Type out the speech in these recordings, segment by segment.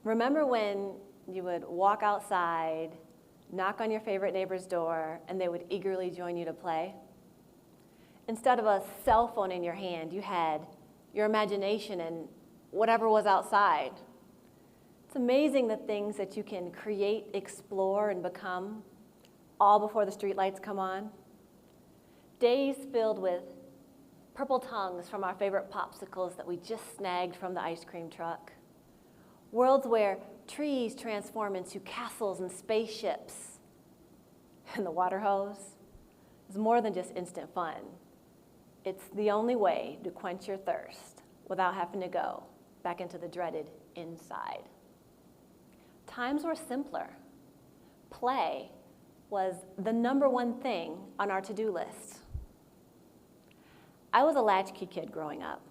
Remember when you would walk outside, knock on your favorite neighbor's door, and they would eagerly join you to play? Instead of a cell phone in your hand, you had your imagination and whatever was outside. It's amazing the things that you can create, explore, and become, all before the streetlights come on. Days filled with purple tongues from our favorite popsicles that we just snagged from the ice cream truck. Worlds where trees transform into castles and spaceships. And the water hose is more than just instant fun. It's the only way to quench your thirst without having to go back into the dreaded inside. Times were simpler. Play was the #1 thing on our to-do list. I was a latchkey kid growing up,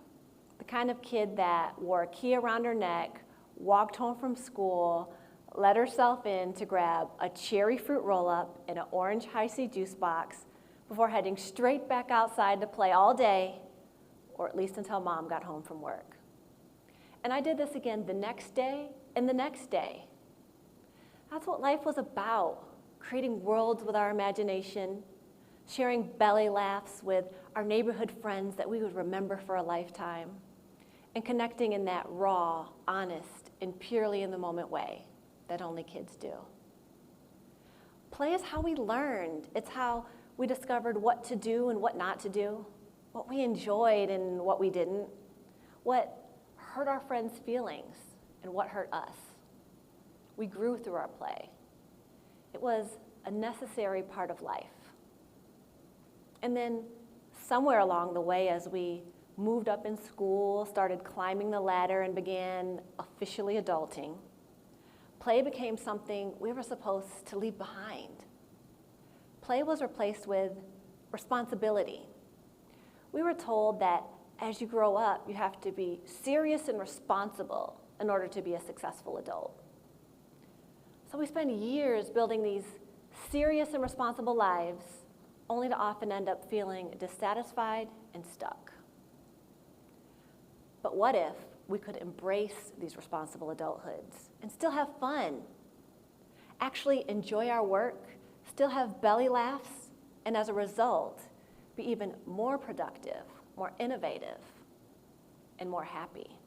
the kind of kid that wore a key around her neck, walked home from school, let herself in to grab a cherry fruit roll-up and an orange Hi-C juice box before heading straight back outside to play all day, or at least until mom got home from work. And I did this again the next day and the next day. That's what life was about, creating worlds with our imagination, sharing belly laughs with our neighborhood friends that we would remember for a lifetime, and connecting in that raw, honest, and purely in the moment way that only kids do. Play is how we learned. It's how we discovered what to do and what not to do, what we enjoyed and what we didn't, what hurt our friends' feelings and what hurt us. We grew through our play. It was a necessary part of life. And then somewhere along the way, as we moved up in school, started climbing the ladder, and began officially adulting, play became something we were supposed to leave behind. Play was replaced with responsibility. We were told that as you grow up, you have to be serious and responsible in order to be a successful adult. So we spend years building these serious and responsible lives, only to often end up feeling dissatisfied and stuck. But what if we could embrace these responsible adulthoods and still have fun, actually enjoy our work, still have belly laughs, and as a result, be even more productive, more innovative, and more happy?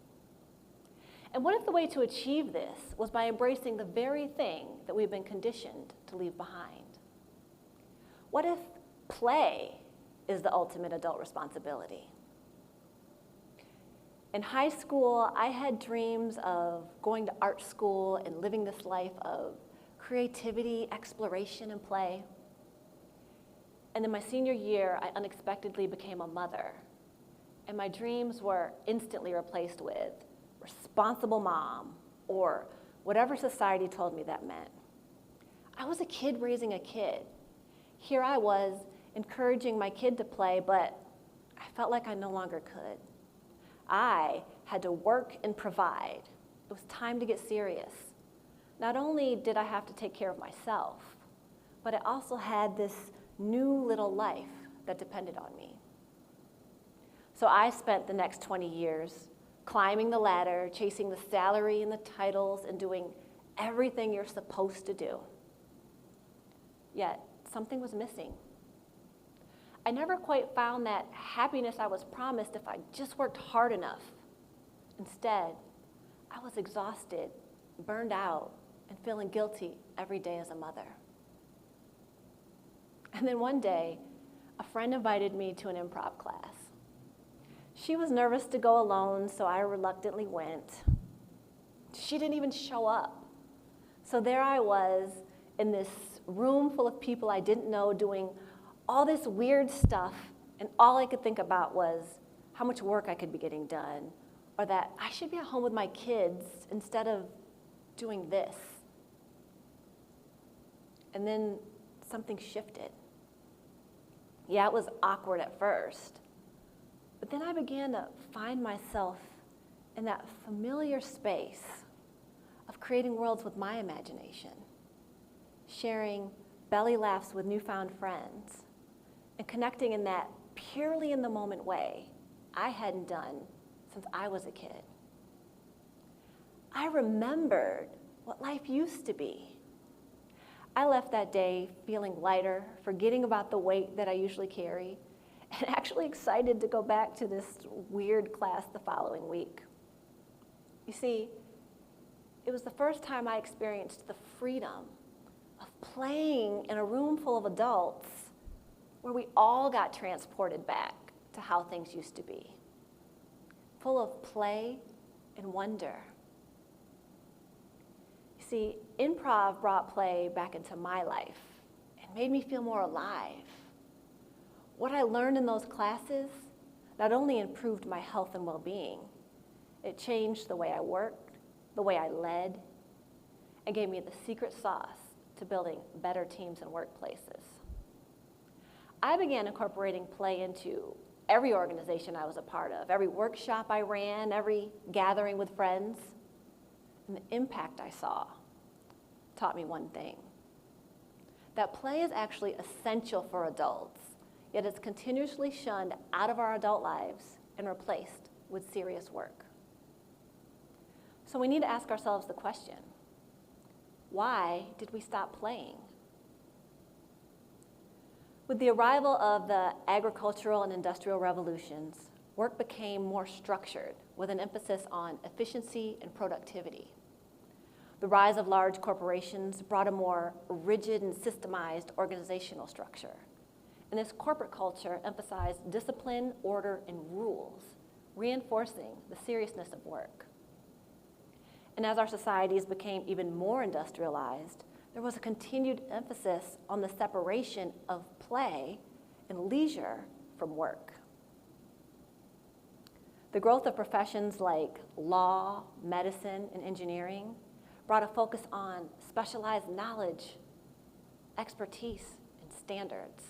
And what if the way to achieve this was by embracing the very thing that we've been conditioned to leave behind? What if play is the ultimate adult responsibility? In high school, I had dreams of going to art school and living this life of creativity, exploration, and play. And in my senior year, I unexpectedly became a mother, and my dreams were instantly replaced with responsible mom, or whatever society told me that meant. I was a kid raising a kid. Here I was encouraging my kid to play, but I felt like I no longer could. I had to work and provide. It was time to get serious. Not only did I have to take care of myself, but I also had this new little life that depended on me. So I spent the next 20 years climbing the ladder, chasing the salary and the titles, and doing everything you're supposed to do. Yet, something was missing. I never quite found that happiness I was promised if I just worked hard enough. Instead, I was exhausted, burned out, and feeling guilty every day as a mother. And then one day, a friend invited me to an improv class. She was nervous to go alone, so I reluctantly went. She didn't even show up. So there I was in this room full of people I didn't know doing all this weird stuff, and all I could think about was how much work I could be getting done, or that I should be at home with my kids instead of doing this. And then something shifted. Yeah, it was awkward at first, but then I began to find myself in that familiar space of creating worlds with my imagination, sharing belly laughs with newfound friends, and connecting in that purely in the moment way I hadn't done since I was a kid. I remembered what life used to be. I left that day feeling lighter, forgetting about the weight that I usually carry, and actually excited to go back to this weird class the following week. You see, it was the first time I experienced the freedom of playing in a room full of adults where we all got transported back to how things used to be, full of play and wonder. You see, improv brought play back into my life and made me feel more alive. What I learned in those classes not only improved my health and well-being, it changed the way I worked, the way I led, and gave me the secret sauce to building better teams and workplaces. I began incorporating play into every organization I was a part of, every workshop I ran, every gathering with friends. And the impact I saw taught me one thing: that play is actually essential for adults, yet it's continuously shunned out of our adult lives and replaced with serious work. So we need to ask ourselves the question, why did we stop playing? With the arrival of the agricultural and industrial revolutions, work became more structured with an emphasis on efficiency and productivity. The rise of large corporations brought a more rigid and systemized organizational structure. And this corporate culture emphasized discipline, order, and rules, reinforcing the seriousness of work. And as our societies became even more industrialized, there was a continued emphasis on the separation of play and leisure from work. The growth of professions like law, medicine, and engineering brought a focus on specialized knowledge, expertise, and standards.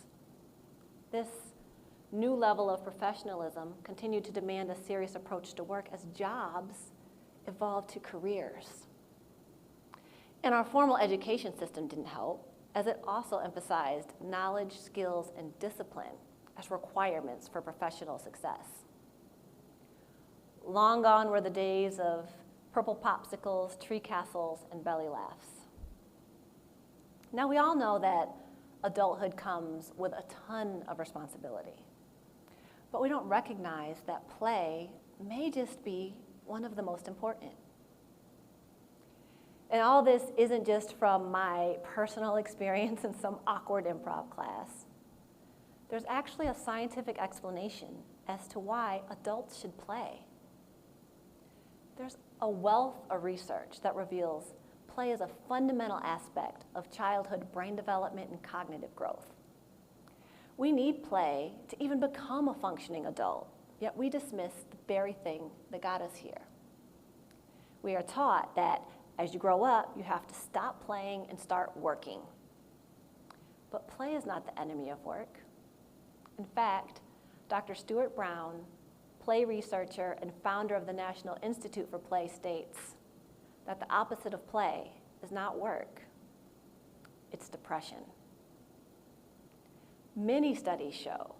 This new level of professionalism continued to demand a serious approach to work as jobs evolved to careers. And our formal education system didn't help, as it also emphasized knowledge, skills, and discipline as requirements for professional success. Long gone were the days of purple popsicles, tree castles, and belly laughs. Now we all know that adulthood comes with a ton of responsibility, but we don't recognize that play may just be one of the most important. And all this isn't just from my personal experience in some awkward improv class. There's actually a scientific explanation as to why adults should play. There's a wealth of research that reveals play is a fundamental aspect of childhood brain development and cognitive growth. We need play to even become a functioning adult, yet we dismiss the very thing that got us here. We are taught that as you grow up, you have to stop playing and start working. But play is not the enemy of work. In fact, Dr. Stuart Brown, play researcher and founder of the National Institute for Play, states that the opposite of play is not work, it's depression. Many studies show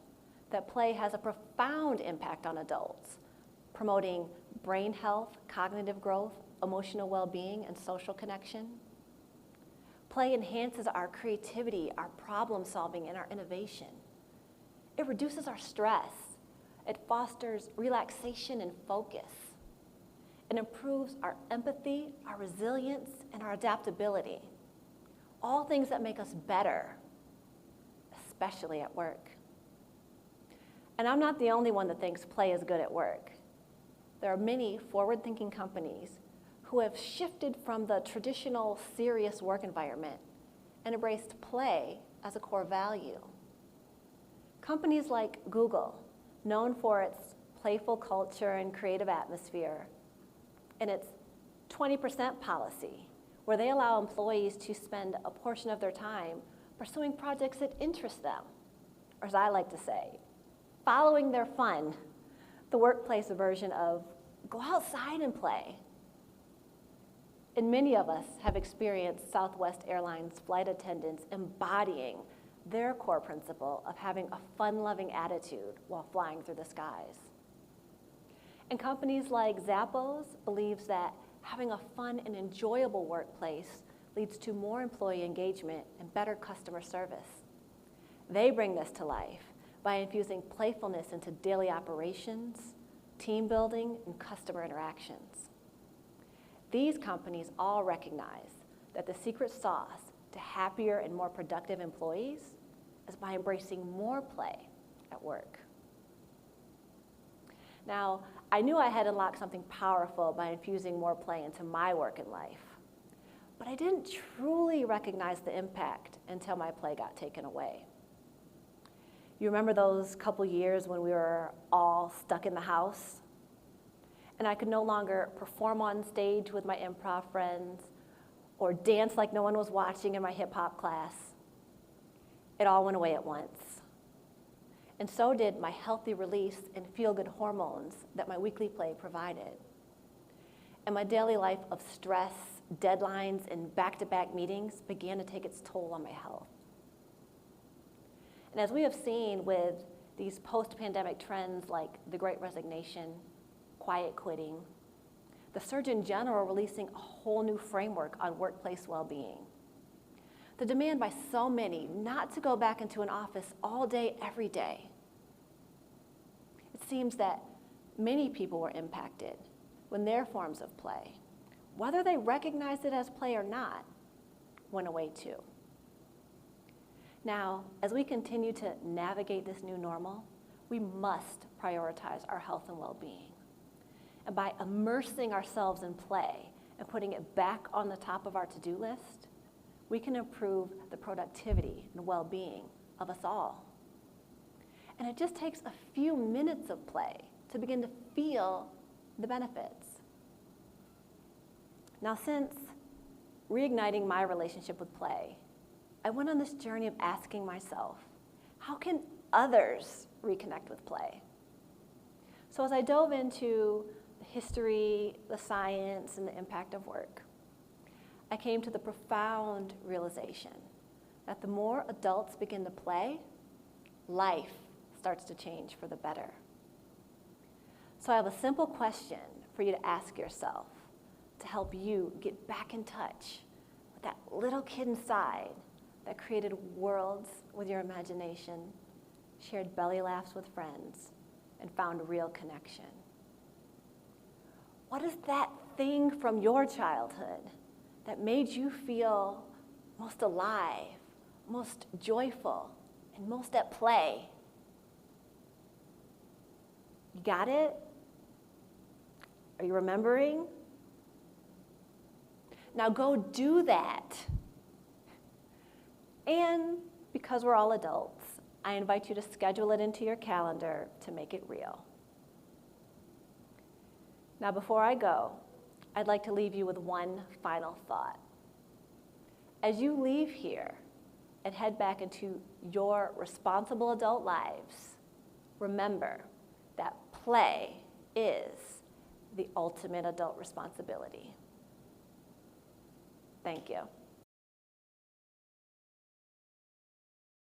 that play has a profound impact on adults, promoting brain health, cognitive growth, emotional well-being, and social connection. Play enhances our creativity, our problem solving, and our innovation. It reduces our stress. It fosters relaxation and focus. It improves our empathy, our resilience, and our adaptability. All things that make us better, especially at work. And I'm not the only one that thinks play is good at work. There are many forward-thinking companies who have shifted from the traditional serious work environment and embraced play as a core value. Companies like Google, known for its playful culture and creative atmosphere, and its 20% policy, where they allow employees to spend a portion of their time pursuing projects that interest them, or as I like to say, following their fun, the workplace version of go outside and play. And many of us have experienced Southwest Airlines flight attendants embodying their core principle of having a fun-loving attitude while flying through the skies. And companies like Zappos believes that having a fun and enjoyable workplace leads to more employee engagement and better customer service. They bring this to life by infusing playfulness into daily operations, team building, and customer interactions. These companies all recognize that the secret sauce to happier and more productive employees is by embracing more play at work. Now, I knew I had unlocked something powerful by infusing more play into my work and life, but I didn't truly recognize the impact until my play got taken away. You remember those couple years when we were all stuck in the house? And I could no longer perform on stage with my improv friends or dance like no one was watching in my hip hop class. It all went away at once. And so did my healthy release and feel-good hormones that my weekly play provided. And my daily life of stress, deadlines, and back-to-back meetings began to take its toll on my health. And as we have seen with these post-pandemic trends like the Great Resignation, quiet quitting, the Surgeon General releasing a whole new framework on workplace well-being, the demand by so many not to go back into an office all day, every day. It seems that many people were impacted when their forms of play, whether they recognized it as play or not, went away too. Now, as we continue to navigate this new normal, we must prioritize our health and well-being. And by immersing ourselves in play and putting it back on the top of our to-do list, we can improve the productivity and well-being of us all. And it just takes a few minutes of play to begin to feel the benefits. Now, since reigniting my relationship with play, I went on this journey of asking myself, how can others reconnect with play? So as I dove into the history, the science, and the impact of work, I came to the profound realization that the more adults begin to play, life starts to change for the better. So I have a simple question for you to ask yourself to help you get back in touch with that little kid inside that created worlds with your imagination, shared belly laughs with friends, and found real connection. What is that thing from your childhood that made you feel most alive, most joyful, and most at play? You got it? Are you remembering? Now go do that. And because we're all adults, I invite you to schedule it into your calendar to make it real. Now before I go, I'd like to leave you with one final thought. As you leave here and head back into your responsible adult lives, remember that play is the ultimate adult responsibility. Thank you.